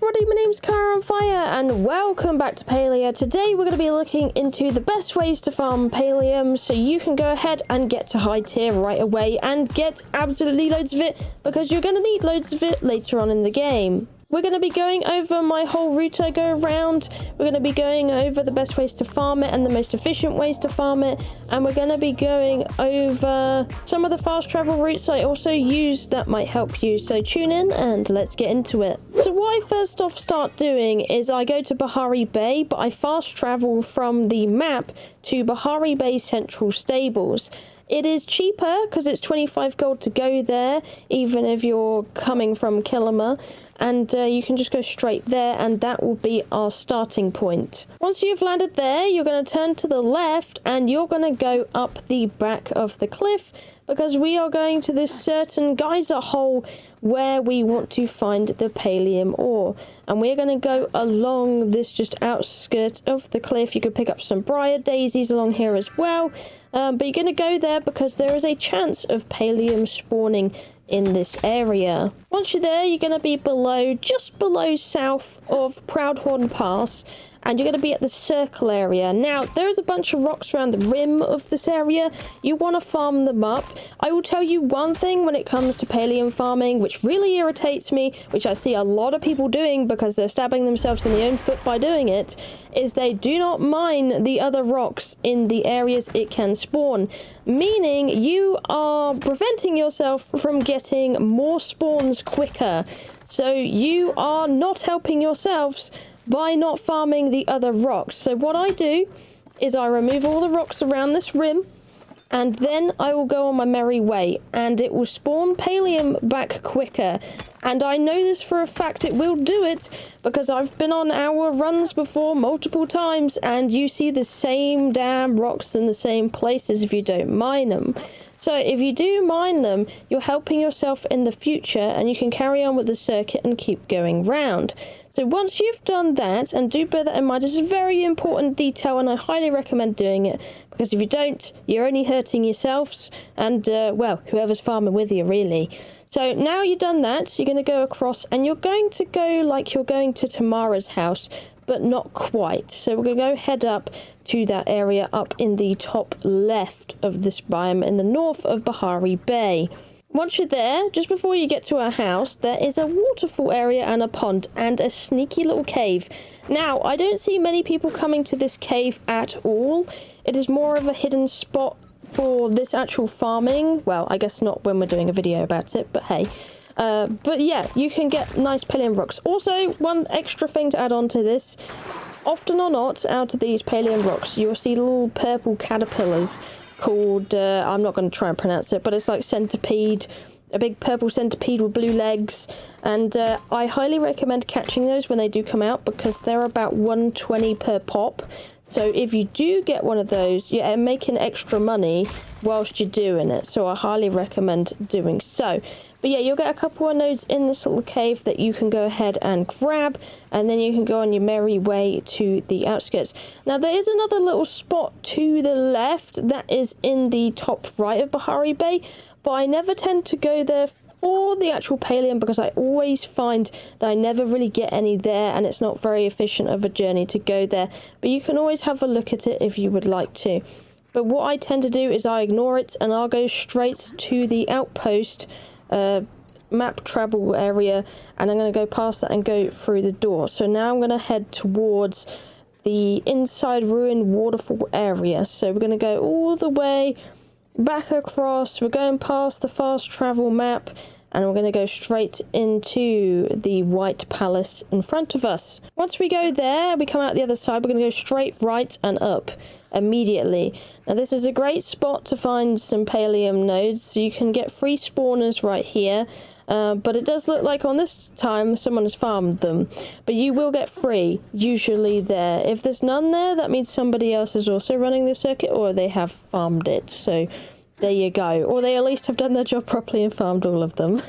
everybody, my name's Car on Fire and welcome back to Palia. Today we're going to be looking into the best ways to farm Palium so you can go ahead and get to high tier right away and get absolutely loads of it because you're going to need loads of it later on in the game. We're going to be going over my whole route I go around. We're going to be going over the best ways to farm it and the most efficient ways to farm it. And we're going to be going over some of the fast travel routes I also use that might help you. So tune in and let's get into it. So what I first off start doing is I go to Bahari Bay, but I fast travel from the map to Bahari Bay Central Stables. It is cheaper because it's 25 gold to go there, even if you're coming from Kilima. And you can just go straight there and that will be our starting point. Once you've landed there, you're going to turn to the left and you're going to go up the back of the cliff because we are going to this certain geyser hole where we want to find the Palium Ore. And we're going to go along this just outskirt of the cliff. You could pick up some briar daisies along here as well. But you're going to go there because there is a chance of Palium spawning in this area. Once you're there, you're going to be just below south of Proudhorn Pass, and you're going to be at the circle area. Now, there is a bunch of rocks around the rim of this area. You want to farm them up. I will tell you one thing when it comes to Palium farming, which really irritates me, which I see a lot of people doing because they're stabbing themselves in the own foot by doing it, is they do not mine the other rocks in the areas it can spawn. Meaning you are preventing yourself from getting more spawns quicker. So you are not helping yourselves by not farming the other rocks. So what I do is I remove all the rocks around this rim and then I will go on my merry way and it will spawn Palium back quicker. And I know this for a fact, it will do it because I've been on our runs before multiple times and you see the same damn rocks in the same places if you don't mine them. So if you do mine them, you're helping yourself in the future and you can carry on with the circuit and keep going round. So once you've done that, and do bear that in mind, this is a very important detail and I highly recommend doing it because if you don't, you're only hurting yourselves and, well, whoever's farming with you, really. So now you've done that, you're going to go across and you're going to go like you're going to Tamara's house, but not quite. So we're going to go head up to that area up in the top left of this biome in the north of Bahari Bay. Once you're there, just before you get to our house, there is a waterfall area and a pond and a sneaky little cave. Now, I don't see many people coming to this cave at all. It is more of a hidden spot for this actual farming. Well, I guess not when we're doing a video about it, but hey. But yeah, you can get nice Palium rocks. Also, one extra thing to add on to this. Often or not, out of these Palium rocks, you will see little purple caterpillars called, I'm not going to try and pronounce it, but it's like centipede, a big purple centipede with blue legs. And I highly recommend catching those when they do come out because they're about 120 per pop. So if you do get one of those, you're making extra money whilst you're doing it. So I highly recommend doing so. But yeah, you'll get a couple of nodes in this little cave that you can go ahead and grab. And then you can go on your merry way to the outskirts. Now there is another little spot to the left that is in the top right of Bahari Bay. But I never tend to go there for the actual Palium because I always find that I never really get any there and it's not very efficient of a journey to go there. But you can always have a look at it if you would like to. But what I tend to do is I ignore it and I'll go straight to the outpost map travel area and I'm going to go past that and go through the door. So now I'm going to head towards the inside ruined waterfall area. So we're going to go all the way back across. We're going past the fast travel map and we're going to go straight into the White Palace in front of us. Once we go there, we come out the other side, we're going to go straight right and up immediately. Now this is a great spot to find some Palium nodes, so you can get free spawners right here. But it does look like on this time someone has farmed them. But you will get free, usually there. If there's none there, that means somebody else is also running the circuit or they have farmed it. So there you go. Or they at least have done their job properly and farmed all of them.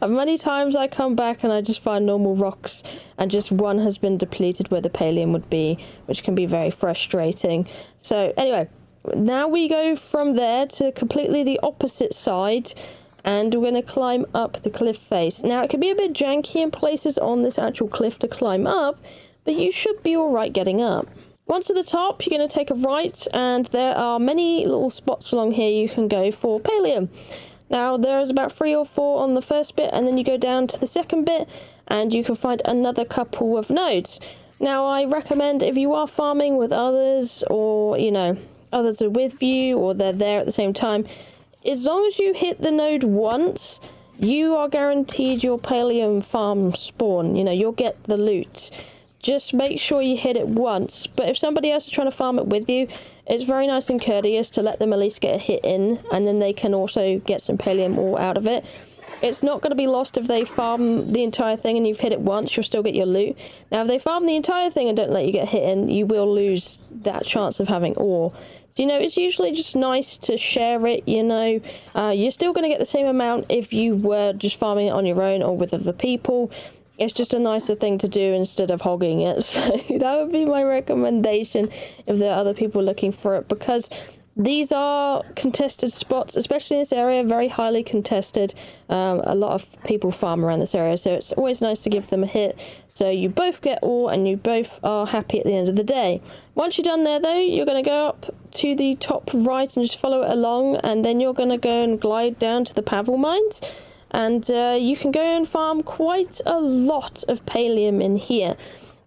And many times I come back and I just find normal rocks and just one has been depleted where the Palium would be, which can be very frustrating. So anyway, now we go from there to completely the opposite side. and we're going to climb up the cliff face. Now, it can be a bit janky in places on this actual cliff to climb up, but you should be alright getting up. Once at the top, you're going to take a right, and there are many little spots along here you can go for Palium. Now, there's about 3 or 4 on the first bit, and then you go down to the second bit, and you can find another couple of nodes. Now, I recommend if you are farming with others, or, you know, others are with you, or they're there at the same time, as long as you hit the node once, you are guaranteed your Palium farm spawn. You know, you'll get the loot. Just make sure you hit it once. But if somebody else is trying to farm it with you, it's very nice and courteous to let them at least get a hit in, and then they can also get some Palium ore out of it. It's not going to be lost if they farm the entire thing and you've hit it once, you'll still get your loot. Now, if they farm the entire thing and don't let you get hit in, you will lose that chance of having ore. So, you know, it's usually just nice to share it, you know. You're still going to get the same amount if you were just farming it on your own or with other people. It's just a nicer thing to do instead of hogging it. So that would be my recommendation if there are other people looking for it, because these are contested spots, especially in this area, very highly contested. A lot of people farm around this area, so it's always nice to give them a hit. So you both get ore and you both are happy at the end of the day. Once you're done there, though, you're going to go up to the top right and just follow it along, and then you're going to go and glide down to the Pavel mines. And you can go and farm quite a lot of Palium in here.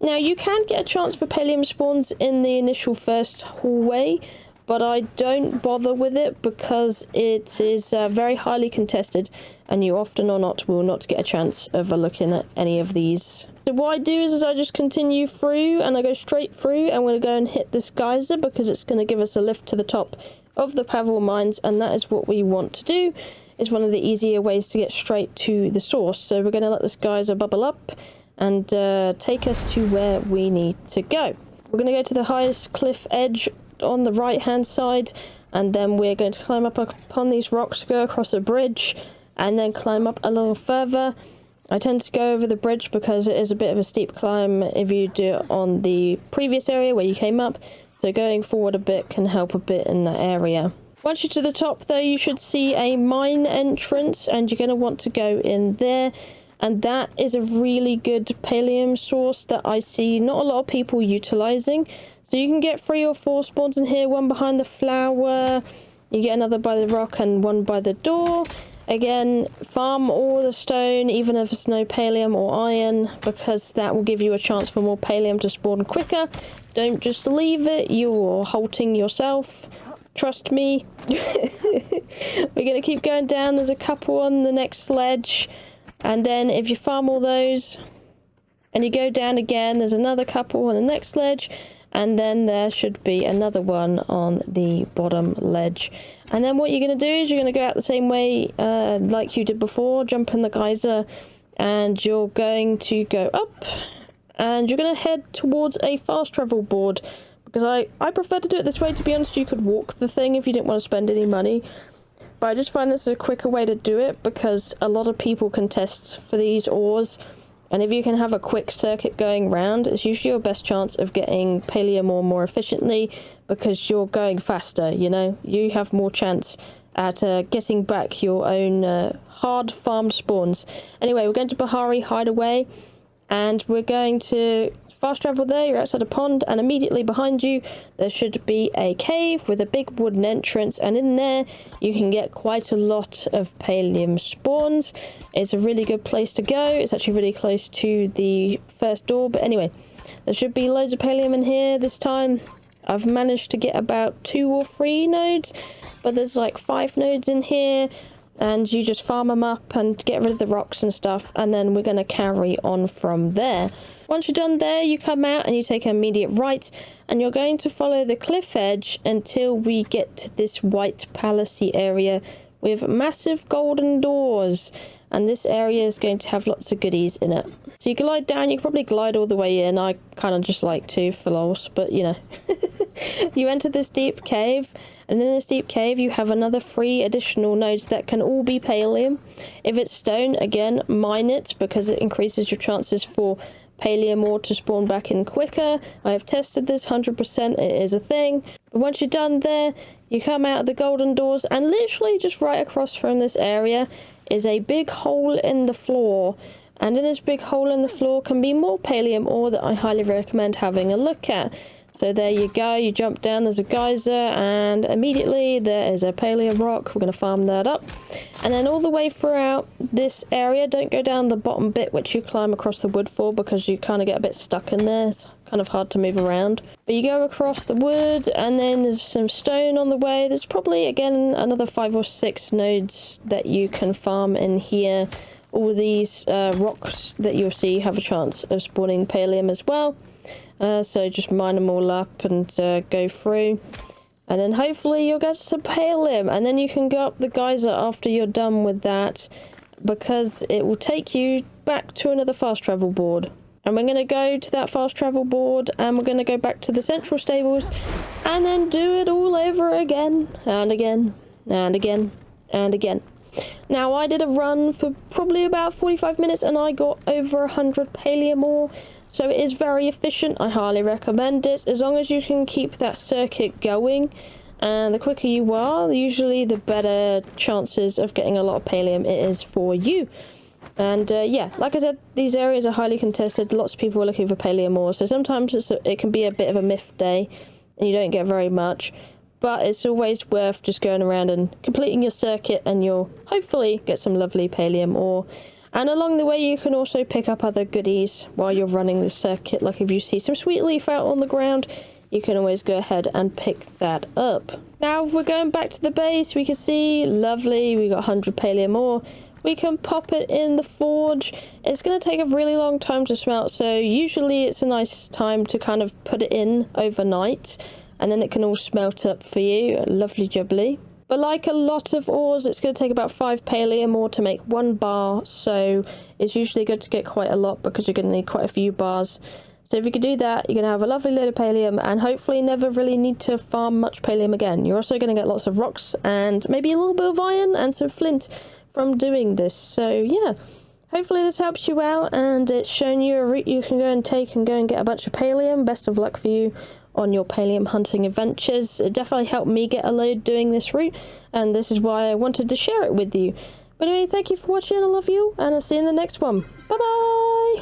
Now, you can get a chance for Palium spawns in the initial first hallway, but I don't bother with it because it is very highly contested, and you often or not will not get a chance of looking at any of these. So what I do is I just continue through, and I go straight through, and I'm going to go and hit this geyser because it's going to give us a lift to the top of the Pavel mines, and that is what we want to do. It's one of the easier ways to get straight to the source. So we're going to let this geyser bubble up and take us to where we need to go. We're going to go to the highest cliff edge on the right hand side, and then we're going to climb up upon these rocks, go across a bridge, and then climb up a little further. I tend to go over the bridge because it is a bit of a steep climb if you do it on the previous area where you came up, so going forward a bit can help a bit in that area. Once you're to the top, though, you should see a mine entrance, and you're going to want to go in there. And that is a really good Palium source that I see not a lot of people utilizing. So you can get 3 or 4 spawns in here, one behind the flower, you get another by the rock and one by the door. Again, farm all the stone, even if there's no Palium or iron, because that will give you a chance for more Palium to spawn quicker. Don't just leave it, you're halting yourself. Trust me. We're going to keep going down. There's a couple on the next sledge. And then if you farm all those and you go down again, there's another couple on the next ledge. And then there should be another one on the bottom ledge. And then what you're going to do is you're going to go out the same way like you did before. Jump in the geyser. And you're going to go up. And you're going to head towards a fast travel board. Because I prefer to do it this way. To be honest, you could walk the thing if you didn't want to spend any money. But I just find this a quicker way to do it because a lot of people contest for these ores. And if you can have a quick circuit going round, it's usually your best chance of getting Palium ore more efficiently because you're going faster, you know? You have more chance at getting back your own hard farmed spawns. Anyway, we're going to Bahari Hideaway. And we're going to fast travel there. You're outside a pond, and immediately behind you there should be a cave with a big wooden entrance, and in there you can get quite a lot of Palium spawns. It's a really good place to go. It's actually really close to the first door, but anyway, there should be loads of Palium in here this time. I've managed to get about 2 or 3 nodes, but there's like 5 nodes in here. And you just farm them up and get rid of the rocks and stuff, and then we're going to carry on from there. Once you're done there, you come out and you take an immediate right, and you're going to follow the cliff edge until we get to this white palace area with massive golden doors. And this area is going to have lots of goodies in it. So you glide down, you can probably glide all the way in. I kind of just like to for lols, but you know. You enter this deep cave, and in this deep cave you have another 3 additional nodes that can all be Palium. If it's stone, again, mine it because it increases your chances for Palium ore to spawn back in quicker. I have tested this 100%, it is a thing. But once you're done there, you come out of the golden doors, and literally just right across from this area is a big hole in the floor. And in this big hole in the floor can be more Palium ore that I highly recommend having a look at. So there you go, you jump down, there's a geyser, and immediately there is a Palium rock. We're going to farm that up. And then all the way throughout this area, don't go down the bottom bit which you climb across the wood for, because you kind of get a bit stuck in there. It's kind of hard to move around. But you go across the wood, and then there's some stone on the way. There's probably, again, another 5 or 6 nodes that you can farm in here. All these rocks that you'll see have a chance of spawning Palium as well. So just mine them all up and go through. And then hopefully you'll get some Palium. And then you can go up the geyser after you're done with that, because it will take you back to another fast travel board. And we're going to go to that fast travel board, and we're going to go back to the central stables, and then do it all over again, and again, and again, and again. Now, I did a run for probably about 45 minutes, and I got over 100 Palium ore. So it is very efficient. I highly recommend it, as long as you can keep that circuit going. And the quicker you are, usually the better chances of getting a lot of Palium it is for you. And yeah, like I said, these areas are highly contested. Lots of people are looking for Palium ore, so sometimes it can be a bit of a myth day and you don't get very much. But it's always worth just going around and completing your circuit, and you'll hopefully get some lovely Palium ore. And along the way, you can also pick up other goodies while you're running the circuit. Like if you see some sweet leaf out on the ground, you can always go ahead and pick that up. Now, if we're going back to the base, we can see, lovely, we got 100 Palium ore. We can pop it in the forge. It's going to take a really long time to smelt, so usually it's a nice time to kind of put it in overnight, and then it can all smelt up for you. Lovely jubbly. But like a lot of ores, it's going to take about 5 Palium ore to make 1 bar, so it's usually good to get quite a lot, because you're going to need quite a few bars. So if you could do that, you're going to have a lovely load of Palium, and hopefully never really need to farm much Palium again. You're also going to get lots of rocks, and maybe a little bit of iron, and some flint from doing this. So yeah, hopefully this helps you out, and it's shown you a route you can go and take and go and get a bunch of Palium. Best of luck for you on your Palium hunting adventures. It definitely helped me get a load doing this route, and this is why I wanted to share it with you. But anyway, thank you for watching. I love you, and I'll see you in the next one. Bye bye.